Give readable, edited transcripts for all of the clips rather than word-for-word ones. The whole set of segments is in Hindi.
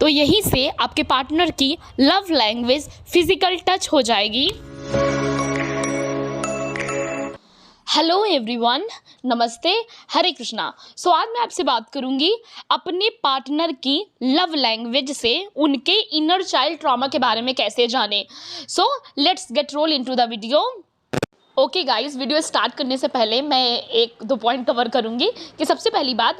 तो यहीं से आपके पार्टनर की लव लैंग्वेज फिजिकल टच हो जाएगी। हेलो एवरीवन, नमस्ते, हरे कृष्णा। आज मैं आपसे बात करूंगी अपने पार्टनर की लव लैंग्वेज से उनके इनर चाइल्ड ट्रॉमा के बारे में कैसे जाने। Let's get roll into the video. Okay guys, video start करने से पहले मैं एक दो पॉइंट कवर करूंगी कि सबसे पहली बात,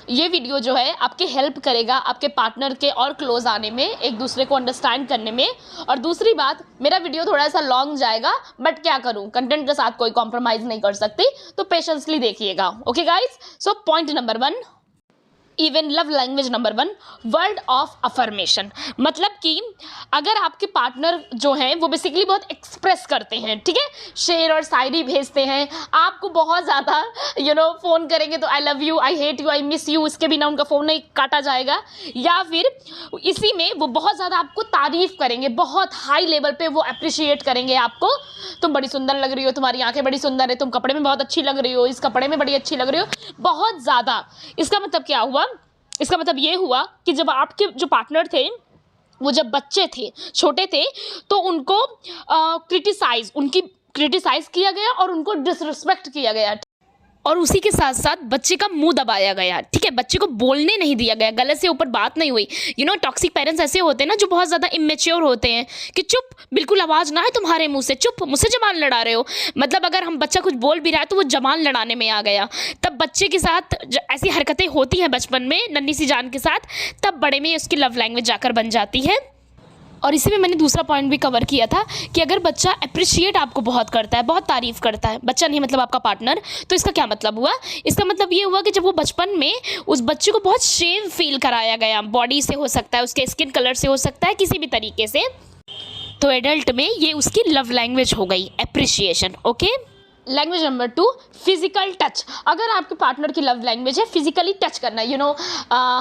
ये वीडियो जो है आपकी हेल्प करेगा आपके पार्टनर के और क्लोज आने में, एक दूसरे को अंडरस्टैंड करने में। और दूसरी बात, मेरा वीडियो थोड़ा सा लॉन्ग जाएगा, बट क्या करूं, कंटेंट के साथ कोई कॉम्प्रोमाइज़ नहीं कर सकती, तो पेशेंसली देखिएगा। Okay guys, point number 1, even love language number 1, word of affirmation. मतलब कि अगर आपके पार्टनर जो हैं वो बेसिकली बहुत एक्सप्रेस करते हैं, ठीक है, शेर और शायरी भेजते हैं, आपको बहुत ज़्यादा फ़ोन करेंगे तो I love you, I hate you, I miss you, इसके बिना उनका फ़ोन नहीं काटा जाएगा, या फिर इसी में वो बहुत ज़्यादा आपको तारीफ़ करेंगे, बहुत हाई लेवल पे वो अप्रिशिएट करेंगे आपको। तुम बड़ी सुंदर लग रही हो, तुम्हारी आंखें बड़ी सुंदर है, तुम कपड़े में बहुत अच्छी लग रही हो, इस कपड़े में बड़ी अच्छी लग रही हो, बहुत ज़्यादा। इसका मतलब क्या हुआ? इसका मतलब ये हुआ कि जब आपके जो पार्टनर थे वो जब बच्चे थे, छोटे थे, तो उनको क्रिटिसाइज किया गया और उनको डिसरिस्पेक्ट किया गया, और उसी के साथ साथ बच्चे का मुंह दबाया गया, ठीक है, बच्चे को बोलने नहीं दिया गया, गलत से ऊपर बात नहीं हुई। टॉक्सिक पेरेंट्स ऐसे होते हैं ना जो बहुत ज़्यादा इमेच्योर होते हैं कि चुप, बिल्कुल आवाज़ ना है तुम्हारे मुंह से, चुप, मुझसे जबान लड़ा रहे हो। मतलब अगर हम बच्चा कुछ बोल भी रहा है तो वो जबान लड़ाने में आ गया। तब बच्चे के साथ ऐसी हरकतें होती हैं बचपन में नन्ही सी जान के साथ, तब बड़े में उसकी लव लैंग्वेज जाकर बन जाती है। और इसी में मैंने दूसरा पॉइंट भी कवर किया था कि अगर बच्चा अप्रिशिएट आपको बहुत करता है, बहुत तारीफ़ करता है, बच्चा नहीं मतलब आपका पार्टनर, तो इसका क्या मतलब हुआ? इसका मतलब ये हुआ कि जब वो बचपन में उस बच्चे को बहुत शेम फील कराया गया, बॉडी से हो सकता है, उसके स्किन कलर से हो सकता है, किसी भी तरीके से, तो एडल्ट में ये उसकी लव लैंग्वेज हो गई, appreciation. Okay, language number 2, physical touch. अगर आपके पार्टनर की लव लैंग्वेज है फिजिकली टच करना,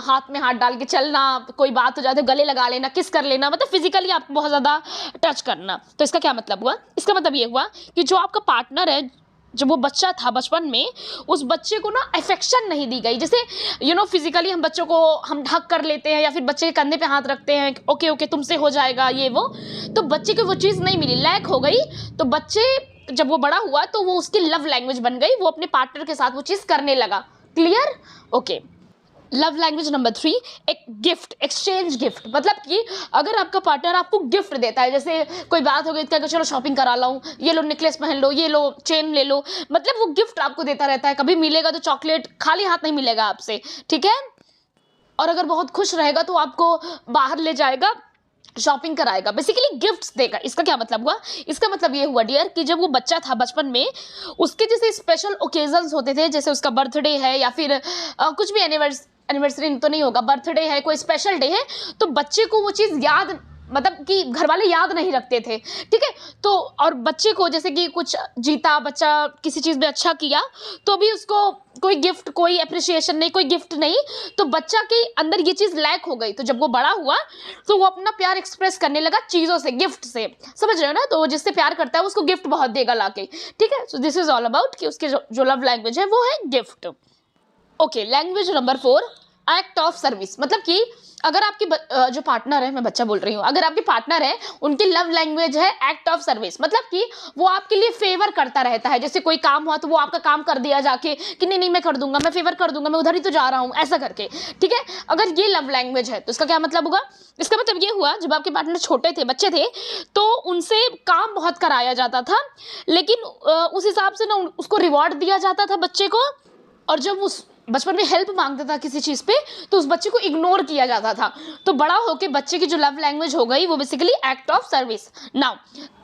हाथ में हाथ डाल के चलना, कोई बात हो जाए तो गले लगा लेना, किस कर लेना, मतलब फिजिकली आपको बहुत ज़्यादा टच करना, तो इसका क्या मतलब हुआ? इसका मतलब ये हुआ कि जो आपका पार्टनर है, जब वो बच्चा था बचपन में, उस बच्चे को ना अफेक्शन नहीं दी गई। जैसे फिजिकली हम बच्चों को हम ढक कर लेते हैं या फिर बच्चे के कंधे पे हाथ रखते हैं, ओके ओके तुमसे हो जाएगा ये वो, तो बच्चे को वो चीज़ नहीं मिली, लैक हो गई। तो बच्चे जब वो बड़ा हुआ तो वो उसकी लव लैंग्वेज बन गई, वो अपने पार्टनर के साथ वो चीज़ करने लगा। Clear? Okay. Love language number 3, एक गिफ्ट, एक्सचेंज गिफ्ट। मतलब कि अगर आपका पार्टनर आपको गिफ्ट देता है, जैसे कोई बात हो गई तो चलो शॉपिंग करा लाऊं, ये लो नेकलेस पहन लो, ये लो चेन ले लो, मतलब वो गिफ्ट आपको देता रहता है। कभी मिलेगा तो चॉकलेट, खाली हाथ नहीं मिलेगा आपसे, ठीक है। और अगर बहुत खुश रहेगा तो आपको बाहर ले जाएगा, शॉपिंग कराएगा, बेसिकली गिफ्ट्स देगा। इसका क्या मतलब हुआ? इसका मतलब ये हुआ डियर कि जब वो बच्चा था बचपन में, उसके जैसे स्पेशल ओकेजन्स होते थे, जैसे उसका बर्थडे है या फिर कुछ भी एनिवर्सरी तो नहीं होगा, बर्थडे है, कोई स्पेशल डे है, तो बच्चे को वो चीज़ याद, मतलब कि घर वाले याद नहीं रखते थे, ठीक है। तो और बच्चे को जैसे कि कुछ जीता, बच्चा किसी चीज़ में अच्छा किया, तो भी उसको कोई गिफ्ट, कोई अप्रिशिएशन नहीं, कोई गिफ्ट नहीं, तो बच्चा के अंदर ये चीज़ लैक हो गई। तो जब वो बड़ा हुआ तो वो अपना प्यार एक्सप्रेस करने लगा चीज़ों से, गिफ्ट से, समझ रहे हो ना। तो वो जिससे प्यार करता है उसको गिफ्ट बहुत देगा लाके, ठीक है। So this is all about कि उसके जो लव लैंग्वेज है वो है gift. Okay, language number 4, act of service. मतलब कि अगर आपकी जो पार्टनर है, मैं बच्चा बोल रही हूँ, अगर आपके पार्टनर है उनकी लव लैंग्वेज है एक्ट ऑफ सर्विस, मतलब कि वो आपके लिए फेवर करता रहता है। जैसे कोई काम हुआ तो वो आपका काम कर दिया जाके कि नहीं नहीं मैं कर दूंगा, मैं फेवर कर दूंगा, मैं उधर ही तो जा रहा हूँ, ऐसा करके, ठीक है। अगर ये लव लैंग्वेज है तो इसका क्या मतलब होगा? इसका मतलब ये हुआ, जब आपके पार्टनर छोटे थे, बच्चे थे, तो उनसे काम बहुत कराया जाता था, लेकिन उस हिसाब से ना उसको रिवॉर्ड दिया जाता था बच्चे को, और जब उस बचपन में हेल्प मांगता था किसी चीज़ पे तो उस बच्चे को इग्नोर किया जाता था। तो बड़ा होके बच्चे की जो लव लैंग्वेज हो गई वो basically act of service. Now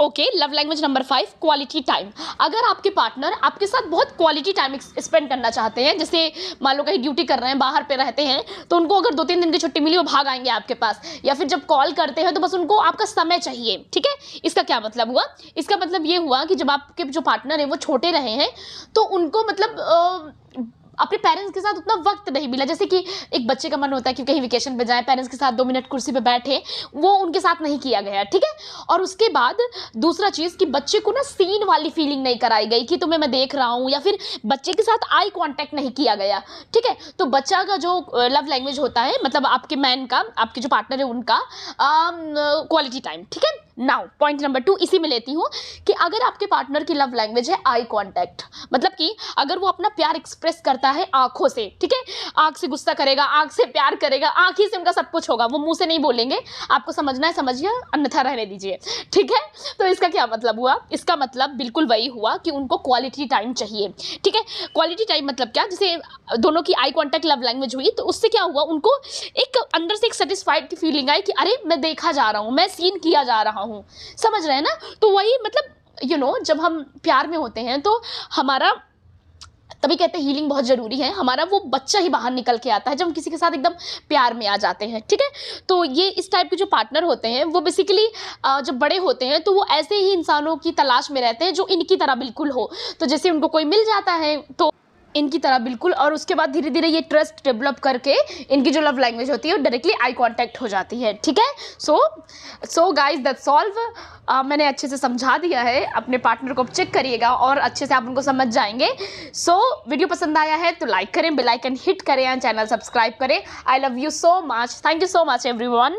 okay, love language number 5, quality time. अगर आपके पार्टनर आपके साथ बहुत क्वालिटी टाइम स्पेंड करना चाहते हैं, जैसे मान लो कहीं ड्यूटी कर रहे हैं, बाहर पे रहते हैं, तो उनको अगर 2-3 दिन की छुट्टी मिली वो भाग आएंगे आपके पास, या फिर जब कॉल करते हैं तो बस उनको आपका समय चाहिए, ठीक है। इसका क्या मतलब हुआ? इसका मतलब ये हुआ कि जब आपके जो पार्टनर है वो छोटे रहे हैं तो उनको मतलब अपने पेरेंट्स के साथ उतना वक्त नहीं मिला। जैसे कि एक बच्चे का मन होता है कि कहीं वेकेशन पे जाए, पेरेंट्स के साथ 2 मिनट कुर्सी पे बैठे, वो उनके साथ नहीं किया गया, ठीक है। और उसके बाद दूसरा चीज़ कि बच्चे को ना सीन वाली फीलिंग नहीं कराई गई कि तुम्हें मैं देख रहा हूँ, या फिर बच्चे के साथ आई कांटेक्ट नहीं किया गया, ठीक है। तो बच्चा का जो लव लैंग्वेज होता है, मतलब आपके मैन का, आपके जो पार्टनर है उनका क्वालिटी टाइम, ठीक है। नाउ पॉइंट नंबर 2 इसी में लेती हूँ कि अगर आपके पार्टनर की लव लैंग्वेज है आई कांटेक्ट, मतलब कि अगर वो अपना प्यार एक्सप्रेस करता है आंखों से, ठीक है, आंख से गुस्सा करेगा, आंख से प्यार करेगा, आंख ही से उनका सब कुछ होगा, वो मुंह से नहीं बोलेंगे। आपको समझना है समझिए, अन्यथा रहने दीजिए, ठीक है। तो इसका क्या मतलब हुआ? इसका मतलब बिल्कुल वही हुआ कि उनको क्वालिटी टाइम चाहिए, ठीक है। क्वालिटी टाइम मतलब क्या, जैसे दोनों की आई कांटेक्ट लव लैंग्वेज हुई तो उससे क्या हुआ, उनको एक अंदर से एक सेटिस्फाइड की फीलिंग आई कि अरे मैं देखा जा रहा हूँ, मैं सीन किया जा रहा हूँ, समझ रहे हैं ना। तो वही मतलब जब हम प्यार में होते हैं तो हमारा, तभी कहते हैं हीलिंग बहुत ज़रूरी है, हमारा वो बच्चा ही बाहर निकल के आता है जब हम किसी के साथ एकदम प्यार में आ जाते हैं, ठीक है। तो ये इस टाइप के जो पार्टनर होते हैं वो बेसिकली जब बड़े होते हैं तो वो ऐसे ही इंसानों की तलाश में रहते हैं जो इनकी तरह बिल्कुल हो। तो जैसे उनको कोई मिल जाता है तो इनकी तरह बिल्कुल, और उसके बाद धीरे धीरे ये ट्रस्ट डेवलप करके इनकी जो लव लैंग्वेज होती है वो डायरेक्टली आई कांटेक्ट हो जाती है, ठीक है। So guys that's all. मैंने अच्छे से समझा दिया है, अपने पार्टनर को चेक करिएगा और अच्छे से आप उनको समझ जाएंगे। वीडियो पसंद आया है तो लाइक करें, बेल आइकन हिट करें, चैनल सब्सक्राइब करें। I love you so much, thank you so much everyone.